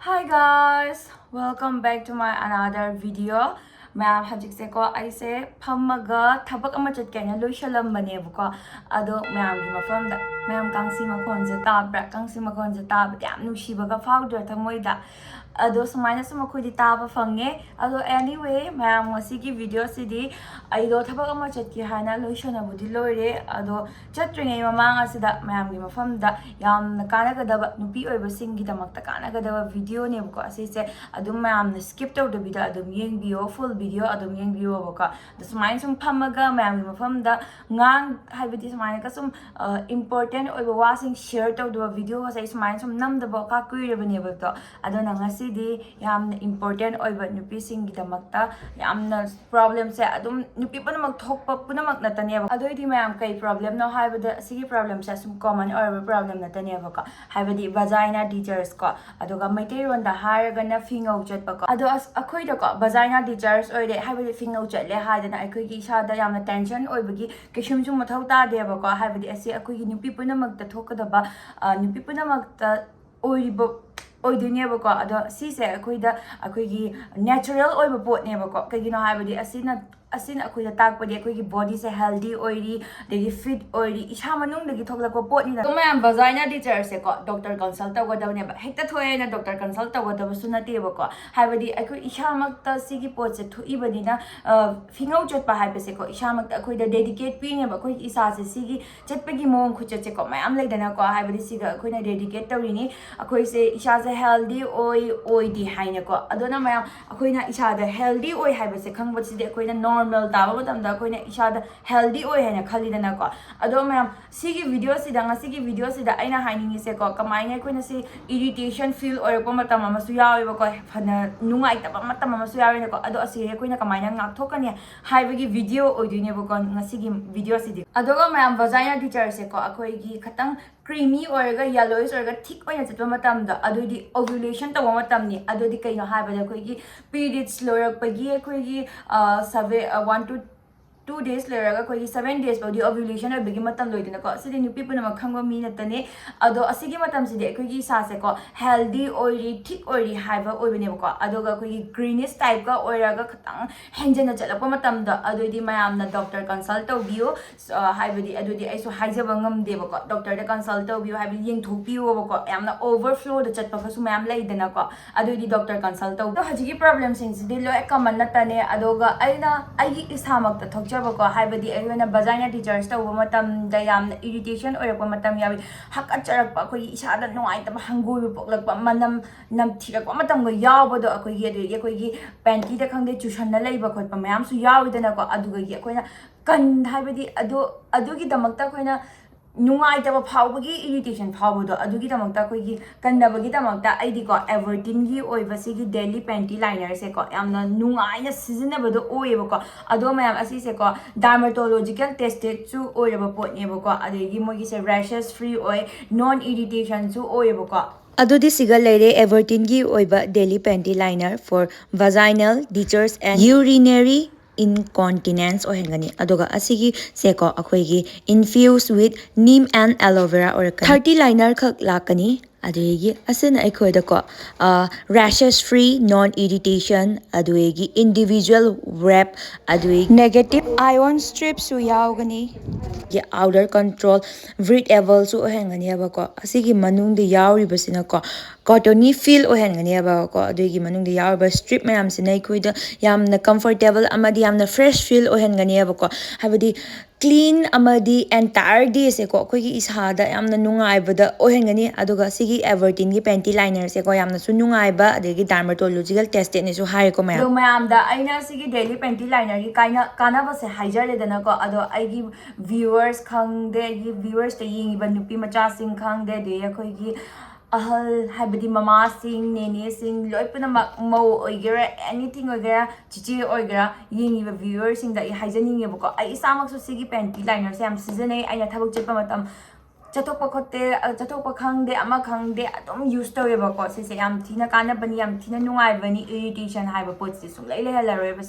Hi guys, welcome back to my another video. Ma'am, hajikse ko aise phammaga thabak ama chatkena loishalambane buko ado ma'am gi mafamda ma'am kangsi makhonje tabra kangsi makhonje tab yam nushibaga fawdra thamoida ado sumaina suma khudi taba fange ado anyway ma'am wasigi video sidi aido thabak ama chatki hana loishana budi loire ado chatringai mamang asida ma'am gi mafamda yam kanagadaba nupi oiba singi damakta kanagadaba video ne buko asise adum ma'am na skip tawdabida adum yengbiyo full video adum yengbiyo buko the sumaina sum phamaga ma'am gi mafamda ngang haibidi sumaina ka sum important oiba wasing share tawdaba video wasai sumaina sum namdaba ka kuirebane buto ado nangasi di yamna important oiba nupi singi damakta yamna problem se adum nupi panamak thokpa punamak nataneba adoidi ma'am kai problem no haibada sigi problem se sum common oiba problem nataneba ka haibadi vagina teachers ko adoga maitei ronda haragana phingou chatpa ko ado akhoi da ko vagina teachers oide haibadi phingou chatle haidana akhoi gi isa da yamna tension oibagi kishum sum mathau ta deba ko haibadi asi akhoi gi nupi punamak ta thokadaba nupi punamak ta oiriba oidunebako ado sise akhoi natural oiba potnebako kagino haibadi asina akhoi takpadi akhoi body se healthy oiri degi fit oiri isa manung degi thoklakwa potni da mayam vagina teacher se ko doctor consult tawgadabne ba hekta thoye na doctor consult tawgadaba sunatebako haibadi akhoi isa makta sigi pot se thuibani na phingou chotpa haibase ko isa makta akhoi da dedicate pine ba akhoi isa se sigi chatpagi mong khuchat se ko mayam laidana ko haibadi siga akhoi na dedicate tawrini akhoi se isa se healthy oi di haina ko adona mayam akhoi na isa da healthy oi haibase khangbat sidi akhoi na normal taba matamda akhoi na isa da healthy oi haina khalidana ko ado mayam sigi video sida ngasigi video sida aina hainingi se ko kamaina akhoi na si irritation feel or ko matam amasu yawi ba ko phana nungai taba matam amasu yawi na ko ado asi akhoi na kamaina ngak thokani haibagi video oidine ba ko ngasigi video sidi adoga mayam vagina teacher se ko akhoi gi khatang creamy orga yellowish orga thick oina chatwa matamda adodi ovulation tawa matamni adodi kaino haibada akhoi gi periods lorakpagi akhoi gi 1 to 2 days leraga koi 7 days body ovulation or bigi matam loidina ko sidi nupi puna makhangwa mi natane ado asigi matam sidi koi gi sa se ko healthy oily thick oily haiba oibane ko adoga koi greenish type ka oiraga khatang henjana chalakpa matam da adodi mayam na doctor consult tawbiyo haibadi adodi aiso haijaba ngamde ko doctor da consult tawbiyo haibi yeng thopiyo ko yamna overflow da chatpa ka su mayam laidana ko adodi doctor consult taw hajigi problem sing sidi lo common natane adoga aina aigi isamak ta thokja ko haibadi ayona vagina teachers taw matam da yamna irritation or ko matam yawi hakat charakpa koi isa da noi ta hangui poklakpa manam nam thirakpa matam go yawbodo akoi gi akoi gi panty da khangde chusan na leiba khotpa mayam su yawi dana ko aduga gi akoina kan haibadi adugi damakta koina nungai taba phawbagi irritation phawbodo adugi damakta koigi kandabagi damakta aidi ko everteen gi oiba sigi daily pantyliners se ko yamna nungai na seasonable oiba ko ado mayam asi se ko dermatological tested chu oiba potne ba ko adegi mogi se rashes free oi non irritation chu oiba ko adudi siga leire everteen gi oiba daily pantyliner for vaginal teachers and urinary incontinence ohengani adoga asigi seko akhoi infused with neem and aloe vera or 30 liner khak lakani adegi asina akhoi ko rashes free non irritation adegi individual wrap adegi negative ion strips su yaugani ye outer control breathable su ohengani abako asigi manung de yauri basina ko cottony feel ohengani abako adegi manung de yauri strip mayam sina akhoi da yamna comfortable amadi yamna fresh feel ohengani abako habadi clean amadi entire day se ko khoi gi isada yamna nungai bada ohengani aduga sigi everteen gi pantyliners se ko yamna su nungai ba adegi dermatological tested ne su hai ko mayam do mayam da aina sigi daily pantyliner gi kana ba se haijare dana ko ado aigi viewers khangde gi viewers te yingi ba nupi macha sing khangde de khoi gi ahal haibadi mama sing nene sing loi puna mo oigera anything oigera chichi oigera yingi ba viewers sing da haijaning ye ko ai samak su sigi pantyliner se am season ai aina thabuk chepa matam chathokpa khote chathokpa khangde ama khangde adum use tawe ba ko se yam thina kana bani yam thina nungai bani irritation haiba pot se sum lai lai halaroi ba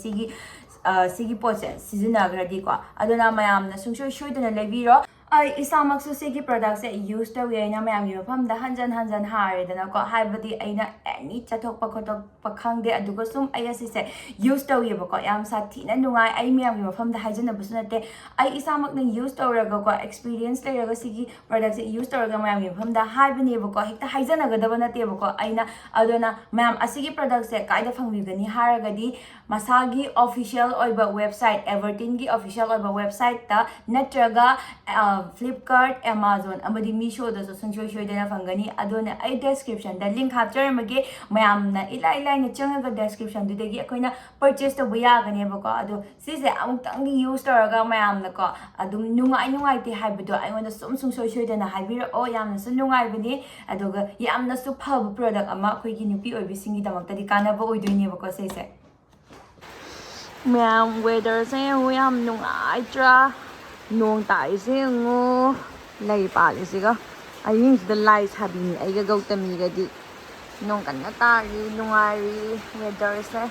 sigi pot se season agradi ko aduna mayam na sungsoi shoidana lebiro ꯑꯩ ꯏꯁꯥꯃꯛꯁꯨ ꯁꯤꯒꯤ ꯄ꯭ꯔꯗꯛꯁꯦ use ꯇꯧꯋꯤ ꯑꯩꯅ ꯃꯌꯥꯝꯒꯤ ꯃꯐꯝꯗ ꯍꯟꯖꯟ ꯍꯟꯖꯟ ꯍꯥꯏꯔꯦꯗꯅꯀꯣ ꯍꯥꯏꯕꯗꯤ ꯑꯩꯅ ꯑꯦꯅꯤ ꯆꯠꯊꯣꯛꯄ ꯈꯣꯠꯇꯣꯛꯄ ꯈꯪꯗꯦ ꯑꯗꯨꯒ ꯁꯨꯝ ꯑꯩ ꯑꯁꯤꯁꯦ ꯌꯨꯁ ꯇꯧꯋꯦꯕꯀꯣ ꯌꯥꯝ ꯁꯥꯊꯤꯅ ꯅꯨꯡꯉꯥꯏ ꯑꯩ ꯃꯌꯥꯝꯒꯤ ꯃꯐꯝꯗ ꯍꯥꯏꯖꯟꯅꯕꯁꯨ ꯅꯠꯇꯦ ꯑꯩ ꯏꯁꯥꯃꯛꯅ ꯌꯨꯁ ꯇꯧꯔꯒꯀꯣ ꯑꯦꯛꯁꯄꯤꯔꯤꯌꯦꯟꯁ ꯂꯩꯔꯒ ꯁꯤꯒꯤ ꯄ꯭ꯔꯗꯛꯁꯦ ꯌꯨꯁ ꯇꯧꯔꯒ ꯃꯌꯥꯝꯒꯤ ꯃꯐꯝꯗ ꯍꯥꯏꯕꯅꯦꯕꯀꯣ ꯍꯦꯛꯇ ꯍꯥꯏꯖꯟꯅꯒꯗꯕ ꯅꯠꯇꯦꯕꯀꯣ ꯑꯩꯅ ꯑꯗꯨꯅ ꯃꯌꯥꯝ ꯑꯁꯤꯒꯤ ꯄ꯭ꯔꯗꯛꯁꯦ ꯀꯥꯏꯗ ꯐꯪꯕꯤꯒꯅꯤ ꯍꯥꯏꯔꯒꯗꯤ ꯃꯁꯥꯒꯤ ꯑꯣꯐꯤꯁꯤꯌꯦꯜ ꯑꯣꯏꯕ ꯋꯦꯕꯁꯥꯏꯠ ꯑꯦꯚꯔꯇꯤꯟꯒꯤ ꯑꯣꯐꯤꯁꯤꯌꯦꯜ ꯑꯣꯏꯕ ꯋꯦꯕꯁꯥꯏꯠꯇ ꯅꯠꯇ꯭ꯔꯒ ꯐ꯭ꯂꯤꯞꯀꯥꯔꯠ ꯑꯦꯃꯥꯖꯣꯟ ꯑꯃꯗꯤ ꯃꯤꯁꯣꯗꯁꯨ ꯁꯨꯡꯁꯣꯏ ꯁꯣꯏꯗꯅ ꯐꯪꯒꯅꯤ ꯑꯗꯨꯅ ꯑꯩ ꯗꯦꯁꯀ꯭ꯔꯤꯞꯁꯟꯗ ꯂꯤꯡꯛ ꯍꯥꯞꯆꯔꯝꯃꯒꯦ ꯃꯌꯥꯝꯅ ꯏꯂꯥꯏ ꯂꯥꯏꯅ ꯆꯪꯉꯒ ꯗꯦꯁꯀ꯭ꯔꯤꯞꯁꯟꯗꯨꯗꯒꯤ ꯑꯩꯈꯣꯏꯅ ꯄꯔꯆꯦꯁ ꯇꯧꯕ ꯌꯥꯒꯅꯦꯕꯀꯣ ꯑꯗꯣ ꯁꯤꯁꯦ ꯑꯃꯨꯛꯇꯪꯗꯤ ꯌꯨꯁ ꯇꯧꯔꯒ ꯃꯌꯥꯝꯅꯀꯣ ꯑꯗꯨꯝ ꯅꯨꯡꯉꯥꯏꯇꯦ ꯍꯥꯏꯕꯗꯣ ꯑꯩꯉꯣꯟꯗ ꯁꯨꯡꯁꯣꯏ ꯁꯣꯏꯗꯅ ꯍꯥꯏꯕꯤꯔꯛꯑꯣ ꯌꯥꯝꯅꯁꯨ ꯅꯨꯡꯉꯥꯏꯕꯅꯤ ꯑꯗꯨꯒ ꯌꯥꯝꯅꯁꯨ ꯐꯕ ꯄ꯭ꯔꯗꯛ ꯑꯃ ꯑꯩꯈꯣꯏꯒꯤ ꯅꯨꯄꯤ ꯑꯣꯏꯕꯤꯁꯤꯡꯒꯤꯗꯃꯛꯇꯗꯤ ꯀꯥꯟꯅꯕ ꯑꯣꯏꯗꯣꯏꯅꯦꯕꯀꯣ ꯁꯤꯁꯦ ꯃꯌꯥꯝ ꯋꯦꯗꯔꯁꯦ ꯌꯦꯡꯉꯨ ꯌꯥꯝ ꯅꯨꯡꯉꯥꯏꯇ꯭ꯔꯥ ꯅꯣꯡ ꯇꯥꯔꯤꯁꯦ ꯌꯦꯡꯉꯨ ꯂꯩ ꯄꯥꯜꯂꯤꯁꯤꯒ ꯑꯍꯤꯡꯁꯤꯗ ꯂꯥꯏ ꯁꯥꯕꯤꯅꯤ ꯑꯩꯒ ꯒꯧꯇꯃꯤꯒꯗꯤ ꯅꯣꯡ ꯀꯟꯅ ꯇꯥꯔꯤ ꯅꯨꯡꯉꯥꯏꯔꯤ ꯋꯦꯗꯔꯁꯦ